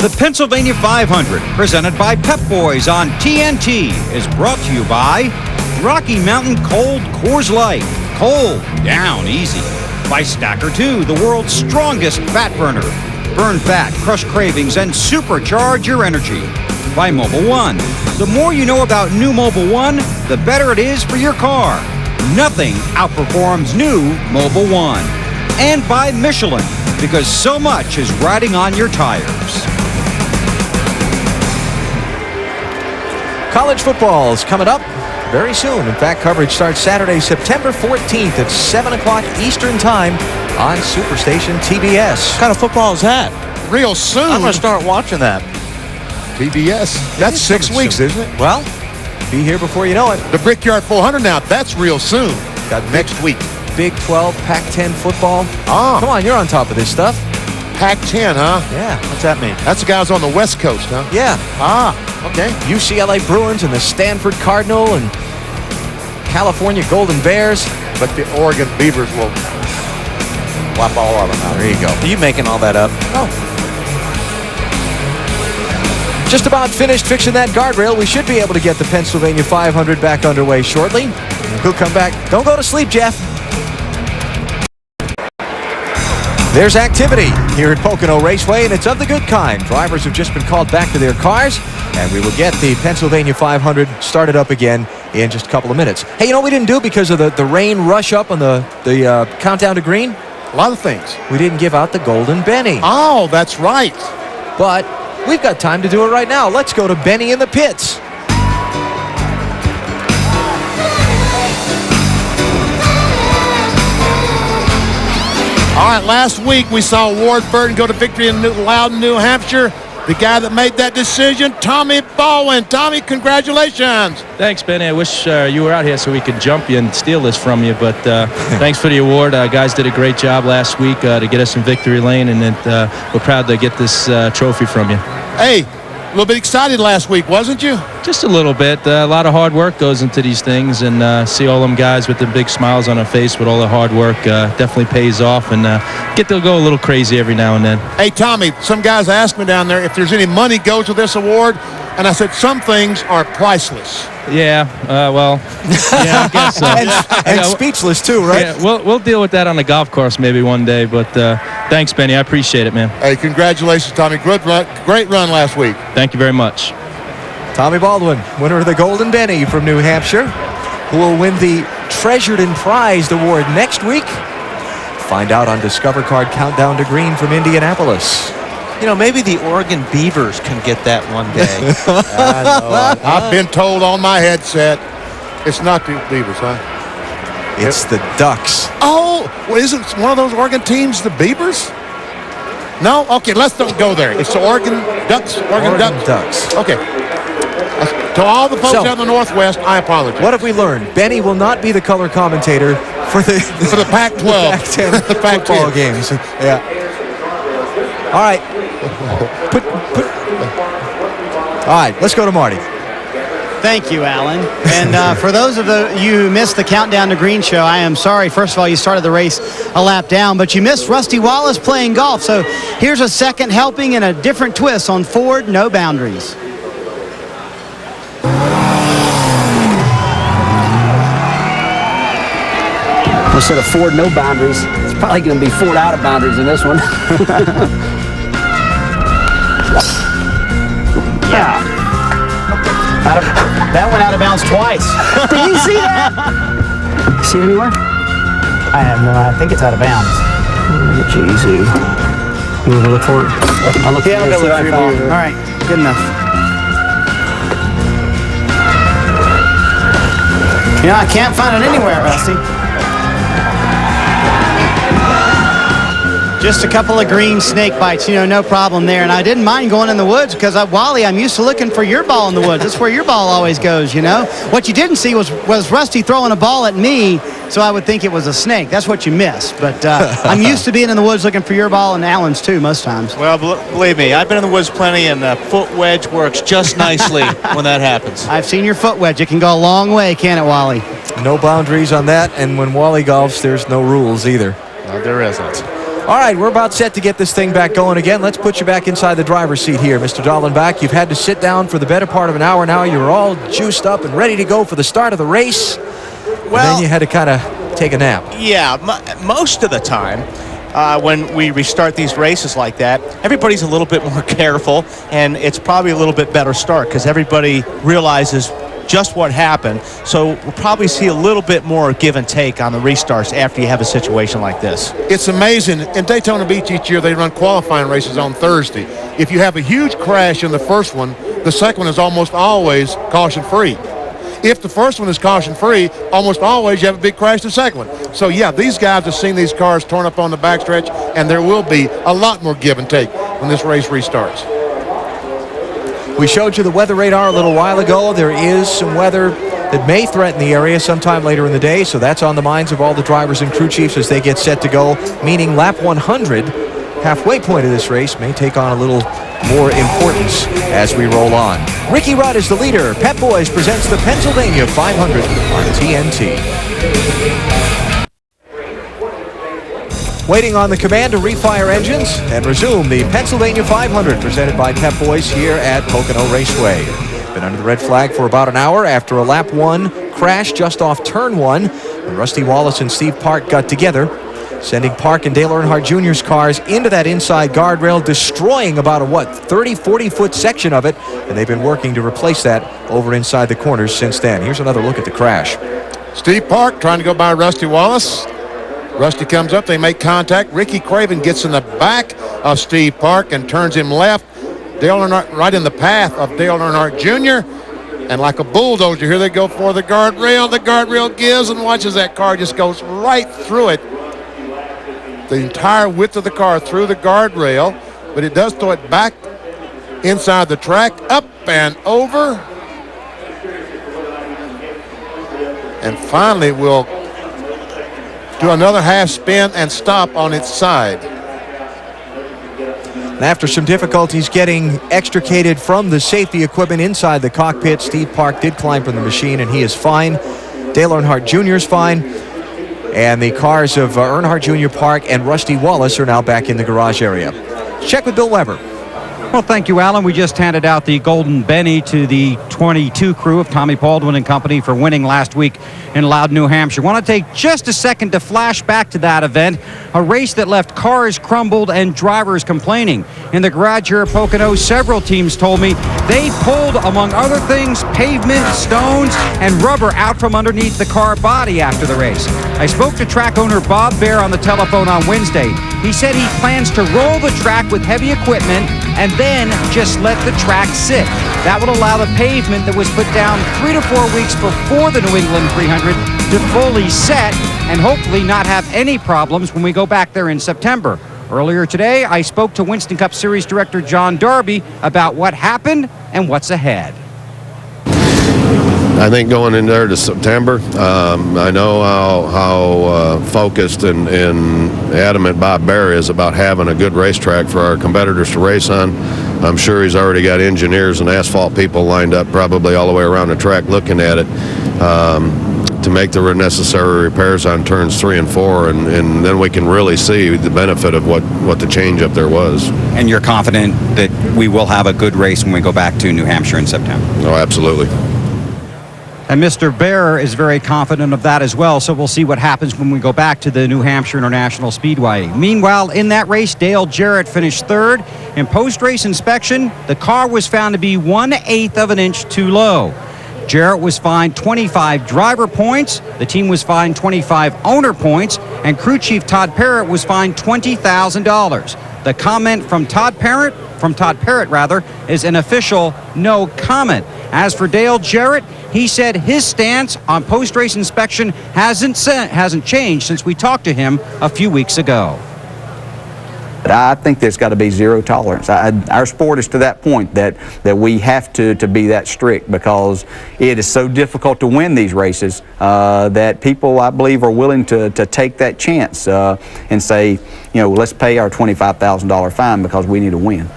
The Pennsylvania 500, presented by Pep Boys on TNT, is brought to you by Rocky Mountain Cold Coors Light. Cold, down easy. By Stacker 2, the world's strongest fat burner. Burn fat, crush cravings, and supercharge your energy. By Mobile One. The more you know about new Mobile One, the better it is for your car. Nothing outperforms new Mobile One. And by Michelin, because so much is riding on your tires. College football is coming up very soon. In fact, coverage starts Saturday, September 14th at 7 o'clock Eastern Time on Superstation TBS. What kind of football is that? Real soon. I'm going to start watching that. TBS. That's 6 weeks, isn't it? Well, be here before you know it. The Brickyard 400 now. That's real soon. Got next week. Big 12, Pac-10 football. Ah. Come on, you're on top of this stuff. Pac-10, huh? Yeah. What's that mean? That's the guys on the West Coast, huh? Yeah. Ah, okay. UCLA Bruins and the Stanford Cardinal and California Golden Bears. But the Oregon Beavers will wipe all of them out. There you go. Are you making all that up? Oh. Just about finished fixing that guardrail. We should be able to get the Pennsylvania 500 back underway shortly. We'll come back. Don't go to sleep, Jeff. There's activity here at Pocono Raceway, and it's of the good kind. Drivers have just been called back to their cars, and we will get the Pennsylvania 500 started up again in just a couple of minutes. Hey, you know what we didn't do because of the rain rush up on the countdown to green? A lot of things. We didn't give out the Golden Benny. Oh, that's right. But we've got time to do it right now. Let's go to Benny in the pits. All right, last week we saw Ward Burton go to victory in Loudon, New Hampshire. The guy that made that decision, Tommy Baldwin. Tommy, congratulations. Thanks, Benny. I wish you were out here so we could jump you and steal this from you, but thanks for the award. Guys did a great job last week to get us in victory lane, and we're proud to get this trophy from you. Hey, a little bit excited last week, wasn't you? Just a little bit. A lot of hard work goes into these things, and see all them guys with the big smiles on their face with all the hard work definitely pays off, and get to go a little crazy every now and then. Hey, Tommy, some guys asked me down there if there's any money goes with this award, and I said some things are priceless. Yeah, well, yeah, I guess so. and speechless, too, right? Yeah, we'll deal with that on the golf course maybe one day, but thanks, Benny. I appreciate it, man. Hey, congratulations, Tommy. Great run last week. Thank you very much. Tommy Baldwin, winner of the Golden Benny from New Hampshire, who will win the Treasured and Prized Award next week. Find out on Discover Card Countdown to Green from Indianapolis. You know, maybe the Oregon Beavers can get that one day. I know. I've been told on my headset, it's not the Beavers, huh? It's the Ducks. Oh, well, isn't one of those Oregon teams the Beavers? No? Okay, let's don't go there. It's the Oregon Ducks. Oregon Ducks. Okay. To all the folks out in the Northwest, I apologize. What have we learned? Benny will not be the color commentator for the Pac-12, Pac-10 the Pac-10 football games. Yeah. All right. All right, let's go to Marty. Thank you, Alan. And for those of you who missed the Countdown to Green show, I am sorry. First of all, you started the race a lap down, but you missed Rusty Wallace playing golf. So here's a second helping and a different twist on Ford No Boundaries. Instead of Ford No Boundaries, it's probably going to be Ford Out of Boundaries in this one. Yeah. That went out of bounds twice. Did you see that? See it anywhere? I have no idea. I think it's out of bounds. Get you easy. You want to look for it? I'll look for it. I'll go look for your ball. All right, good enough. You know, I can't find it anywhere, Rusty. Just a couple of green snake bites, you know, no problem there. And I didn't mind going in the woods because, Wally, I'm used to looking for your ball in the woods. That's where your ball always goes, you know. What you didn't see was Rusty throwing a ball at me, so I would think it was a snake. That's what you missed. But I'm used to being in the woods looking for your ball and Alan's, too, most times. Well, believe me, I've been in the woods plenty, and the foot wedge works just nicely when that happens. I've seen your foot wedge. It can go a long way, can't it, Wally? No boundaries on that, and when Wally golfs, there's no rules either. No, there isn't. All right, we're about set to get this thing back going again. Let's put you back inside the driver's seat here, Mr. Dallenbach. You've had to sit down for the better part of an hour now. You're all juiced up and ready to go for the start of the race. Well, and then you had to kind of take a nap. Yeah, most of the time when we restart these races like that, everybody's a little bit more careful, and it's probably a little bit better start because everybody realizes just what happened. So we'll probably see a little bit more give and take on the restarts after you have a situation like this. It's amazing. In Daytona Beach each year, they run qualifying races on Thursday. If you have a huge crash in the first one, the second one is almost always caution-free. If the first one is caution-free, almost always you have a big crash the second one. So, yeah, these guys have seen these cars torn up on the backstretch, and there will be a lot more give and take when this race restarts. We showed you the weather radar a little while ago. There is some weather that may threaten the area sometime later in the day, so that's on the minds of all the drivers and crew chiefs as they get set to go, meaning lap 100, halfway point of this race, may take on a little more importance as we roll on. Ricky Rudd is the leader. Pep Boys presents the Pennsylvania 500 on TNT. Waiting on the command to refire engines and resume the Pennsylvania 500 presented by Pep Boys here at Pocono Raceway. Been under the red flag for about an hour after a lap 1 crash just off turn 1 when Rusty Wallace and Steve Park got together, sending Park and Dale Earnhardt Jr.'s cars into that inside guardrail, destroying about a 30-40 foot section of it, and they've been working to replace that over inside the corners since then. Here's another look at the crash. Steve Park trying to go by Rusty Wallace. Rusty comes up, they make contact. Ricky Craven gets in the back of Steve Park and turns him left. Dale Earnhardt right in the path of Dale Earnhardt Jr. And like a bulldozer, here they go for the guardrail. The guardrail gives, and watches that car just goes right through it. The entire width of the car through the guardrail, but it does throw it back inside the track, up and over. And finally will do another half spin and stop on its side. And after some difficulties getting extricated from the safety equipment inside the cockpit, Steve Park did climb from the machine, and he is fine. Dale Earnhardt Jr. is fine. And the cars of Earnhardt Jr., Park, and Rusty Wallace are now back in the garage area. Check with Bill Weber. Well, thank you, Alan. We just handed out the Golden Benny to the 22 crew of Tommy Baldwin and company for winning last week in Loudon, New Hampshire. Want to take just a second to flash back to that event, a race that left cars crumbled and drivers complaining. In the garage here at Pocono, several teams told me they pulled, among other things, pavement, stones, and rubber out from underneath the car body after the race. I spoke to track owner Bob Bear on the telephone on Wednesday. He said he plans to roll the track with heavy equipment and then just let the track sit. That would allow the pavement that was put down 3 to 4 weeks before the New England 300 to fully set and hopefully not have any problems when we go back there in September. Earlier today, I spoke to Winston Cup Series Director John Darby about what happened and what's ahead. I think going in there to September, I know how focused and adamant Bob Bear is about having a good racetrack for our competitors to race on. I'm sure he's already got engineers and asphalt people lined up probably all the way around the track looking at it to make the necessary repairs on turns 3 and 4, and then we can really see the benefit of what the change up there was. And you're confident that we will have a good race when we go back to New Hampshire in September? Oh, absolutely. And Mr. Bear is very confident of that as well, so we'll see what happens when we go back to the New Hampshire International Speedway. Meanwhile, in that race, Dale Jarrett finished third. In post-race inspection, the car was found to be 1/8 of an inch too low. Jarrett was fined 25 driver points, the team was fined 25 owner points, and crew chief Todd Parrott was fined $20,000. The comment from Todd Parrott, is an official no comment. As for Dale Jarrett, he said his stance on post-race inspection hasn't changed since we talked to him a few weeks ago. But I think there's got to be zero tolerance. Our sport is to that point that we have to be that strict because it is so difficult to win these races that people, I believe, are willing to take that chance and say, let's pay our $25,000 fine because we need to win.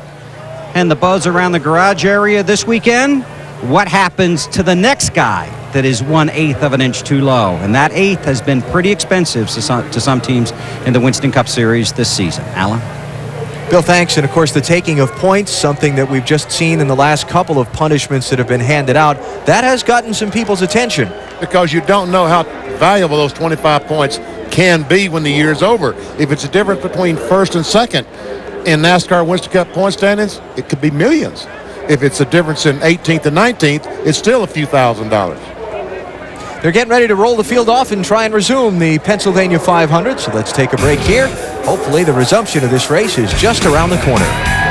And the buzz around the garage area this weekend, what happens to the next guy that is 1/8 of an inch too low. And that eighth has been pretty expensive to some teams in the Winston Cup Series this season. Alan? Bill, thanks. And, of course, the taking of points, something that we've just seen in the last couple of punishments that have been handed out, that has gotten some people's attention. Because you don't know how valuable those 25 points can be when the year's over. If it's a difference between first and second in NASCAR Winston Cup point standings, it could be millions. If it's a difference in 18th and 19th, it's still a few $1,000s. They're getting ready to roll the field off and try and resume the Pennsylvania 500. So let's take a break here. Hopefully the resumption of this race is just around the corner.